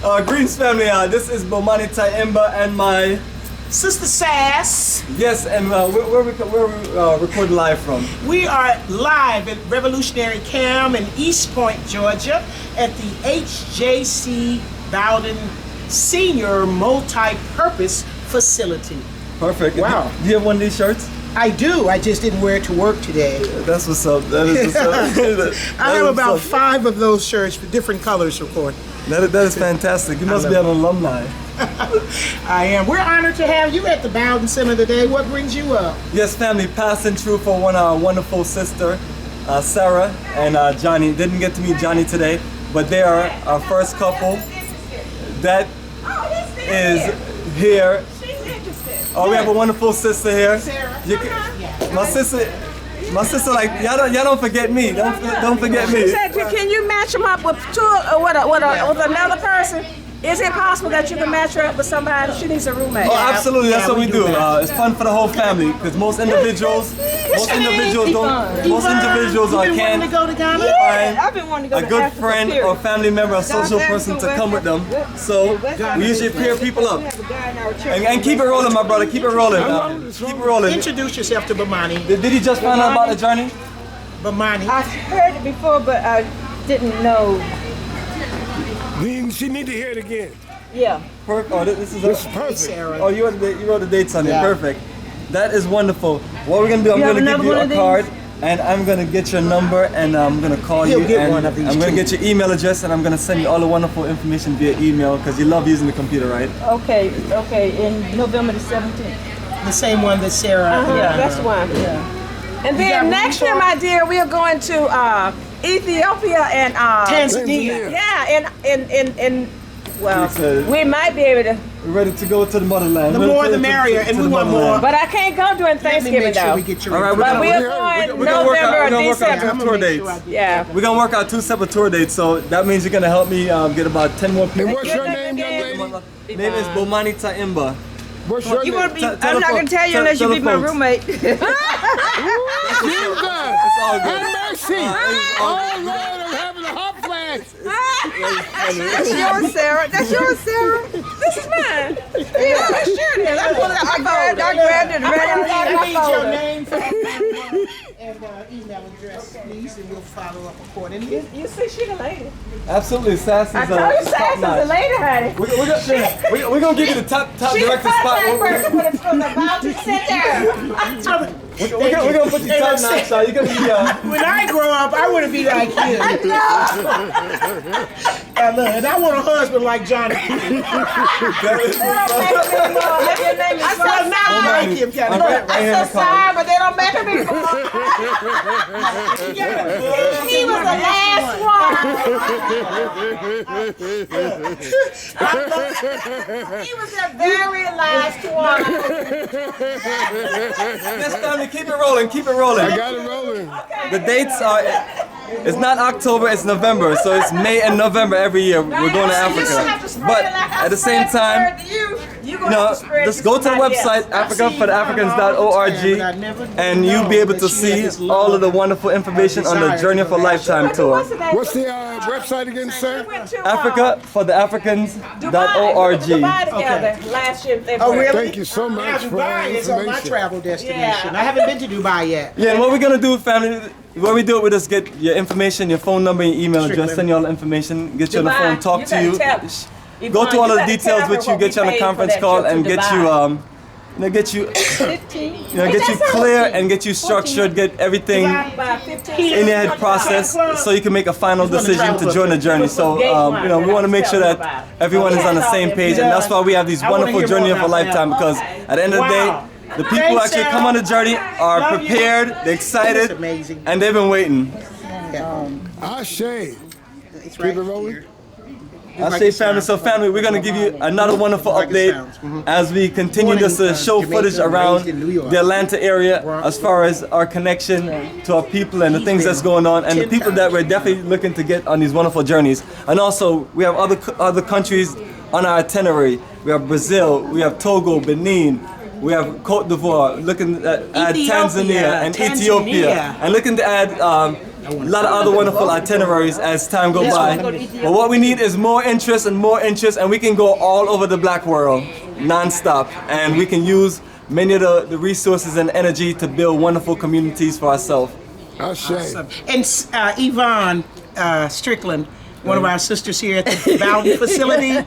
Greens family, this is Bomani Taimba and my Sister SAS. yes, and where we recording live from? We are live at Revolutionary Cam in East Point, Georgia, at the HJC Bowden Senior Multi-Purpose Facility. Perfect. Wow. Do you have one of these shirts? I do. I just didn't wear it to work today. That's what's up. That is what's up. I have about 5 of those shirts for different colors, of course. That is fantastic. You must be an alumni. I am. We're honored to have you at the Bowden Center today. What brings you up? Yes, family, passing through for one of our wonderful sister, Sarah and Johnny. Didn't get to meet Johnny today, but they are our first couple that is here. Oh, we have a wonderful sister here. Sarah. My sister, like y'all don't forget me. Don't forget me. She said, can you match them up with with another person? Is it possible that you can match her up with somebody? She needs a roommate. Oh, absolutely. That's what we do. It's fun for the whole family because most individuals can't to go to Ghana? find I've been wanting to go a to good Africa, friend period. or family member, a social person to come with them. So we usually pair people up. And keep it rolling, my brother. Keep it rolling. Keep it rolling. Introduce yourself to Bomani. Did he just find out about the journey? Bomani. I've heard it before, but I didn't know. She need to hear it again. Yeah. Perfect. Oh, this is Perfect. Sarah. Oh, you wrote the dates on it. Yeah. Perfect. That is wonderful. What we're gonna do? I'm gonna give you a card, and I'm gonna get your number, and I'm gonna call you. get And one of these I'm gonna too. get your email address, and I'm gonna send you all the wonderful information via email because you love using the computer, right? Okay, in November the 17th. The same one that Sarah. That's the one. Yeah. And You got then room next for year, it? my dear, we are going to Ethiopia and Tanzania. yeah, and well, Excited. we might be able to, We're ready to go to the motherland. The Ready more to- the merrier, to and the we want motherland. more. but I can't go during Let me Thanksgiving make sure though. we get your All right, But we're we're going gonna work out. November We're or gonna work out December. tour dates. Yeah. We're gonna work out 2 separate tour dates, so that means you're gonna help me get about 10 more And people. what's your name, young lady? Name is Bomani Taimba. What's your You name? want to be? Tell I'm the not folks- gonna tell you tell- unless you tell be the my folks. roommate. Jesus! It's all good. Have mercy! It's Oh all Lord, I'm having a hot flash. That's yours, Sarah. That's yours, Sarah. This is mine. Yeah, that's sure it is. I grabbed it right out I of need my your folder. name and email address, please, and we'll follow up accordingly. You see, she the lady. Absolutely, Sass is I told you, Sass is the lady, honey. We're gonna give you the top She's the director spot. contact person from the Bowden Center. We're gonna put you top notch shot. You're gonna be When I grow up, I want to be like you. And I want a husband like Johnny. If your name is I said not like him, kind of. right here in so the car. sorry, but they don't make them anymore. He was the last one. He was the very last one. Yes, family, keep it rolling. Keep it rolling. I got it rolling. The dates are. It's not October, it's November, so it's May and November every year. We're going to Africa. But at the same time, just go to the website africafortheafricans.org and you'll be able to see all of the wonderful information on the Journey of a Lifetime tour. What's the website again, sir? africafortheafricans.org. Dubai together last year. Oh, really? Thank you so much for Dubai is on my information. travel destination. Yeah. I haven't been to Dubai yet. Yeah, and what we're gonna do, family, what we do, we just get your information, your phone number, your email address, send you all the information, get you on the phone, talk to you. Go through all of the details with you, get you on a conference call, and get you, get you clear and get you structured, get everything in your head process, so you can make a final decision to join the journey. So, we want to make sure that everyone is on the same page, and that's why we have these wonderful Journey of a Lifetime. Because at the end of the day, the people who actually come on the journey are prepared, they're excited, and they've been waiting. Ashe. It's Keep it rolling. I say family, so family, we're gonna give you another wonderful update as we continue this show footage around the Atlanta area as far as our connection to our people and the things that's going on and the people that we're definitely looking to get on these wonderful journeys. And also, we have other countries on our itinerary. We have Brazil, we have Togo, Benin, we have Cote d'Ivoire, looking at add Tanzania and Ethiopia, and looking to add a lot of other wonderful itineraries as time goes by. But what we need is more interest, and we can go all over the black world non-stop, and we can use many of the resources and energy to build wonderful communities for ourselves. Awesome. And Yvonne Strickland, one of our sisters here at the Bowden facility.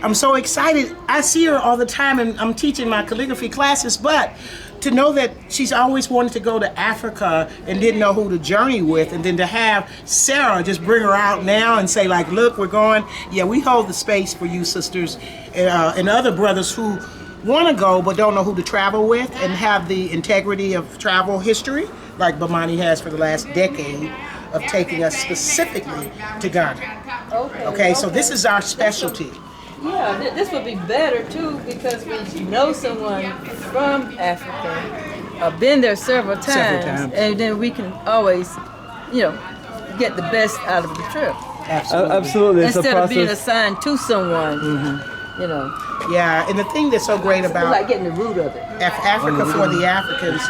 I'm so excited. I see her all the time, and I'm teaching my calligraphy classes, but to know that she's always wanted to go to Africa and didn't know who to journey with, and then to have Sarah just bring her out now and say, like, look, we're going. Yeah, we hold the space for you sisters and other brothers who want to go but don't know who to travel with and have the integrity of travel history, like Bomani has for the last decade, of taking us specifically to Ghana. Okay, so this is our specialty. Yeah, this would be better too, because we know someone from Africa, been there several times, and then we can always, get the best out of the trip. Absolutely. Instead of being assigned to someone, Yeah, and the thing that's so great about like getting the root of it. Africa for the Africans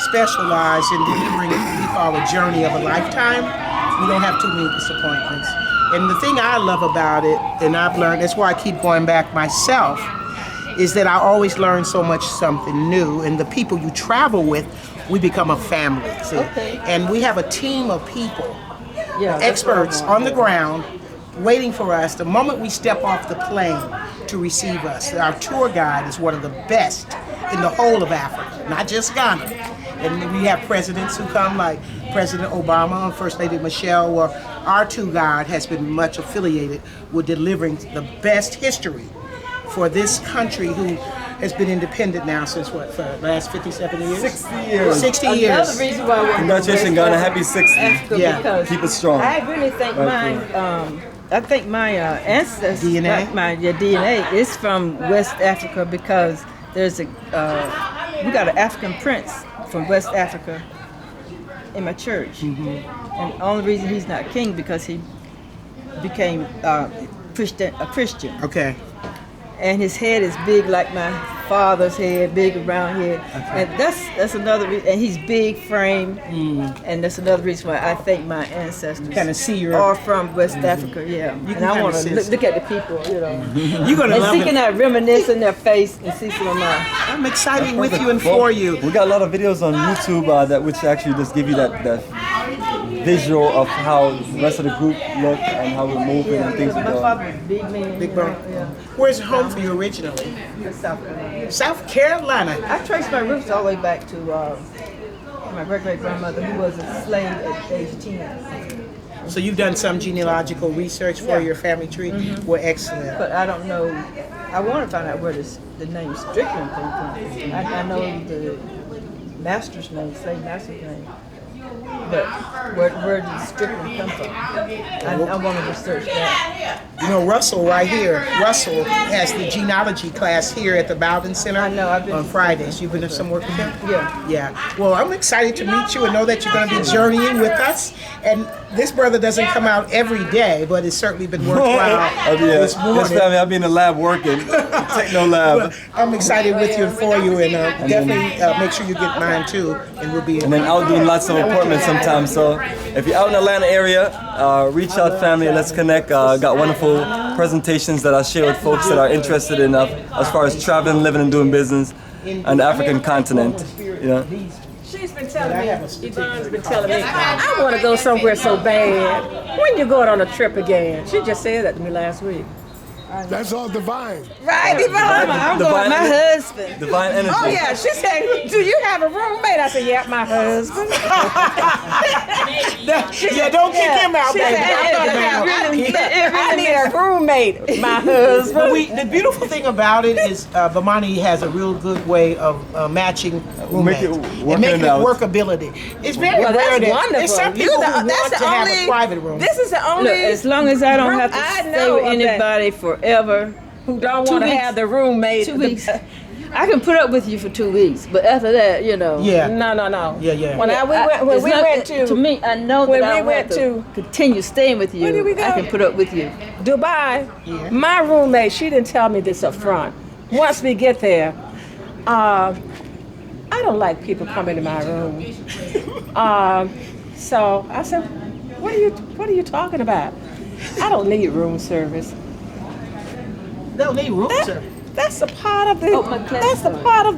specialize in delivering what we call a journey of a lifetime. We don't have too many disappointments. And the thing I love about it, and I've learned, that's why I keep going back myself, is that I always learn so much something new. And the people you travel with, we become a family. See? Okay. And we have a team of people, experts on the ground, waiting for us the moment we step off the plane to receive us. Our tour guide is one of the best in the whole of Africa, not just Ghana. And we have presidents who come, like President Obama and First Lady Michelle, where our tour guide has been much affiliated with delivering the best history for this country, who has been independent now since what, for the last 57 years? 60 years. 60 years. Another reason why we're Congratulations, Ghana. Happy 60. Africa, Yeah. because Keep it strong. I really think my ancestors, DNA? my DNA is from West Africa, because there's we got an African prince from West Africa in my church, and the only reason he's not king because he became a Christian. Okay. And his head is big like my father's head, big around here, and that's another reason. And he's big frame, and that's another reason why I think my ancestors Kind of see your. are from West Africa. Yeah, can and I kinda want to sense look at the people, You're gonna and love see, it. can I reminisce in their face and see some of my. I'm excited with you and for you. We got a lot of videos on YouTube that which actually just give you that visual of how the rest of the group look and how we're moving and things are My going. father was a big man. Big bro. Where's home for you originally? South Carolina. South Carolina. I traced my roots all the way back to my great-great-grandmother, who was a slave at age 10. So you've done some genealogical research for your family tree? Well, excellent. But I don't know. I want to find out where the name Strickland came from. I know the master's name, slave master's name. But where did Strickland come from? I want to research that. You know, Russell right here, Russell has the genealogy class here at the Bowden Center. I know, I've been on Fridays. You've been doing some work with him? Yeah. Yeah. Well, I'm excited to meet you and know that you're going to be journeying with us. And this brother doesn't come out every day, but it's certainly been worthwhile this morning. Yes, family. I'll be in the lab working. Techno lab. Well, I'm excited with you and for you, and definitely make sure you get mine too, and we'll be. And then out doing lots of appointments sometimes. So if you're out in the Atlanta area, reach out, family. Let's connect. Got wonderful presentations that I'll share with folks that are interested in as far as traveling, living, and doing business on the African continent. She's been telling me, Yvonne's been telling me, I want to go somewhere so bad. When you going on a trip again? She just said that to me last week. That's all divine. Right, Yvonne. I'm going with my husband. Divine energy. Oh yeah, she said, do you have a roommate? I said, yeah, my husband. Yeah, don't kick him out, She baby. said, I need a roommate, my husband. But the beautiful thing about it is Bomani has a real good way of matching roommates Make it and making it out. workability. It's very Well, rare that's that wonderful. there's some people who want to have a private room. This is the Look, only as long as I don't have to I stay know with of that. anybody forever, who don't want to weeks. have the roommate. 2 weeks. I can put up with you for 2 weeks, but after that, Yeah. No. Yeah. When As we long- went to me, I know when that we I went want to- continue staying with you. Where did we go? I can put up with you. Dubai, my roommate, she didn't tell me this up front. Once we get there, I don't like people coming to my room. So I said, What are you talking about? I don't need room service. Don't need room service. That's a part of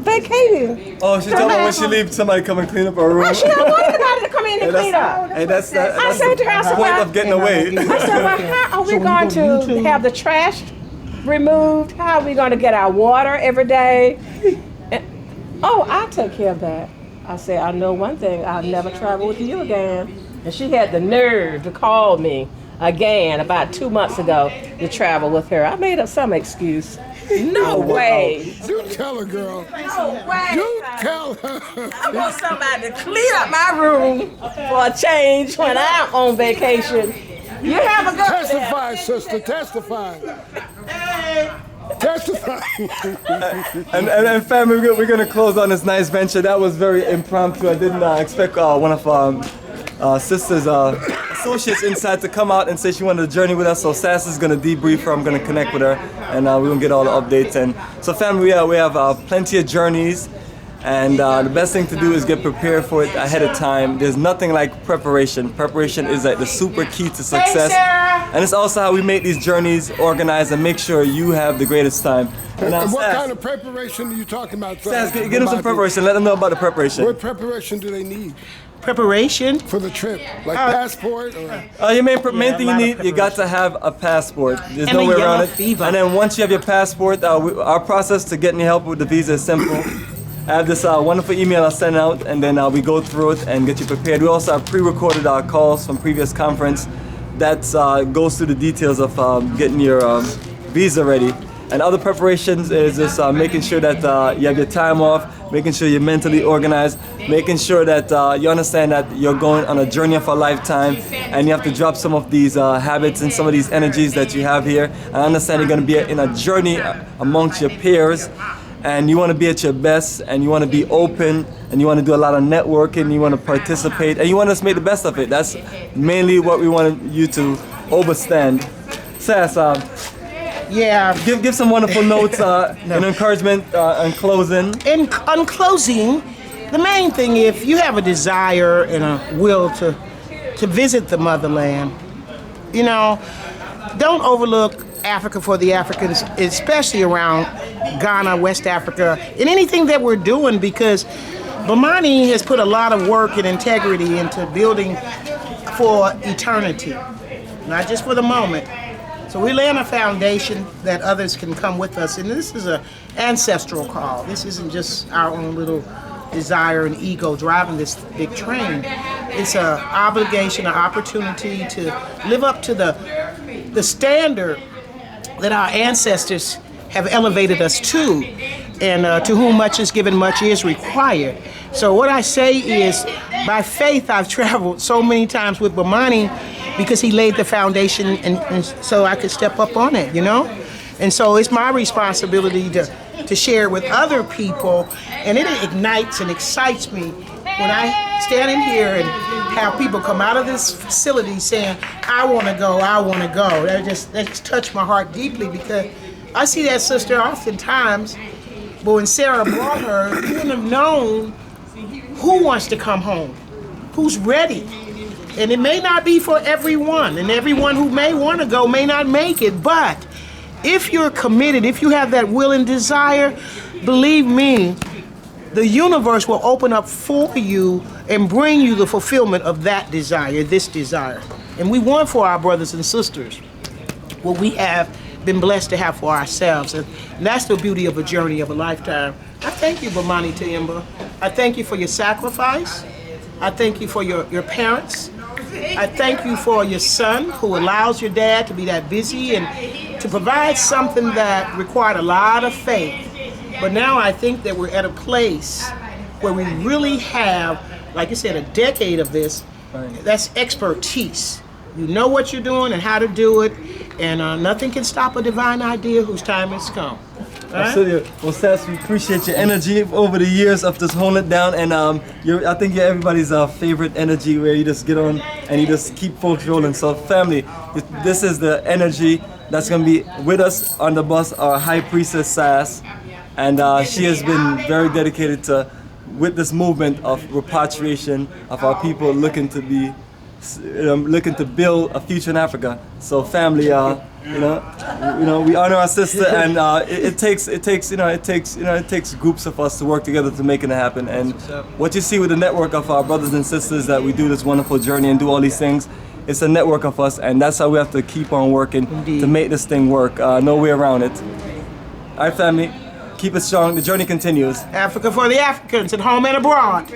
vacating. Oh, she's talking about when she leaves, somebody come and clean up her room. Oh, she don't want anybody to come in and clean up. Hey, that's the her, point of getting away. I said, well, how are we going to have the trash removed? How are we going to get our water every day? I'll take care of that. I said, I know one thing, I'll never travel with you again. And she had the nerve to call me again about 2 months ago to travel with her. I made up some excuse. No way. You tell her, girl. No way. You tell her. I want somebody to clean up my room for a change when I'm on vacation. You have a good Testify, sister. Testify. Testify. and family, we're going to close on this nice venture. That was very impromptu. I didn't expect one of our sister's associates inside to come out and say she wanted to journey with us. So SAS is going to debrief her. I'm going to connect with her, and we're going to get all the updates. And so family, we have plenty of journeys, and the best thing to do is get prepared for it ahead of time. There's nothing like preparation. Preparation is like the super key to success, and it's also how we make these journeys organized and make sure you have the greatest time. And what kind of preparation are you talking about? SAS, get them some preparation. Let them know about the preparation. What preparation do they need? Preparation for the trip, like passport or? Your main thing you need, you got to have a passport. There's no way around it. Fever. And then once you have your passport, our process to getting your help with the visa is simple. I have this wonderful email I send out, and then we go through it and get you prepared. We also have pre-recorded calls from previous conference that goes through the details of getting your visa ready. And other preparations is just making sure that you have your time off, making sure you're mentally organized, making sure that you understand that you're going on a journey of a lifetime, and you have to drop some of these habits and some of these energies that you have here. And understand you're going to be in a journey amongst your peers, and you want to be at your best, and you want to be open, and you want to do a lot of networking, you want to participate, and you want to make the best of it. That's mainly what we want you to overstand. SAS, give some wonderful notes and encouragement in closing. On closing, the main thing, if you have a desire and a will to visit the motherland, don't overlook Africa for the Africans, especially around Ghana, West Africa, and anything that we're doing, because Bomani has put a lot of work and integrity into building for eternity, not just for the moment. So we lay on a foundation that others can come with us, and this is an ancestral call. This isn't just our own little desire and ego driving this big train. It's an obligation, an opportunity to live up to the standard that our ancestors have elevated us to, and to whom much is given, much is required. So what I say is, by faith, I've traveled so many times with Bomani because he laid the foundation, and so I could step up on it, And so it's my responsibility to share with other people, and it ignites and excites me when I stand in here and have people come out of this facility saying, I want to go, I want to go. That just touched my heart deeply, because I see that sister oftentimes, but when Sarah brought her, you wouldn't have known who wants to come home, who's ready. And it may not be for everyone, and everyone who may want to go may not make it, but if you're committed, if you have that will and desire, believe me, the universe will open up for you and bring you the fulfillment of that desire, this desire. And we want for our brothers and sisters what we have been blessed to have for ourselves. And that's the beauty of a journey of a lifetime. I thank you, Bomani Tayimba. I thank you for your sacrifice. I thank you for your parents. I thank you for your son, who allows your dad to be that busy and to provide something that required a lot of faith. But now I think that we're at a place where we really have, like you said, a decade of this. That's expertise. You know what you're doing and how to do it, and nothing can stop a divine idea whose time has come. Absolutely. Well, SAS, we appreciate your energy over the years of just holding it down, and I think you're everybody's favorite energy, where you just get on and you just keep folks rolling. So family, this is the energy that's going to be with us on the bus, our High Priestess SAS, and she has been very dedicated with this movement of repatriation of our people looking to be looking to build a future in Africa. So family, we honor our sister, and it takes groups of us to work together to make it happen. And what you see with the network of our brothers and sisters that we do this wonderful journey and do all these things, it's a network of us, and that's how we have to keep on working to make this thing work. No way around it. All right, family, keep it strong. The journey continues. Africa for the Africans at home and abroad.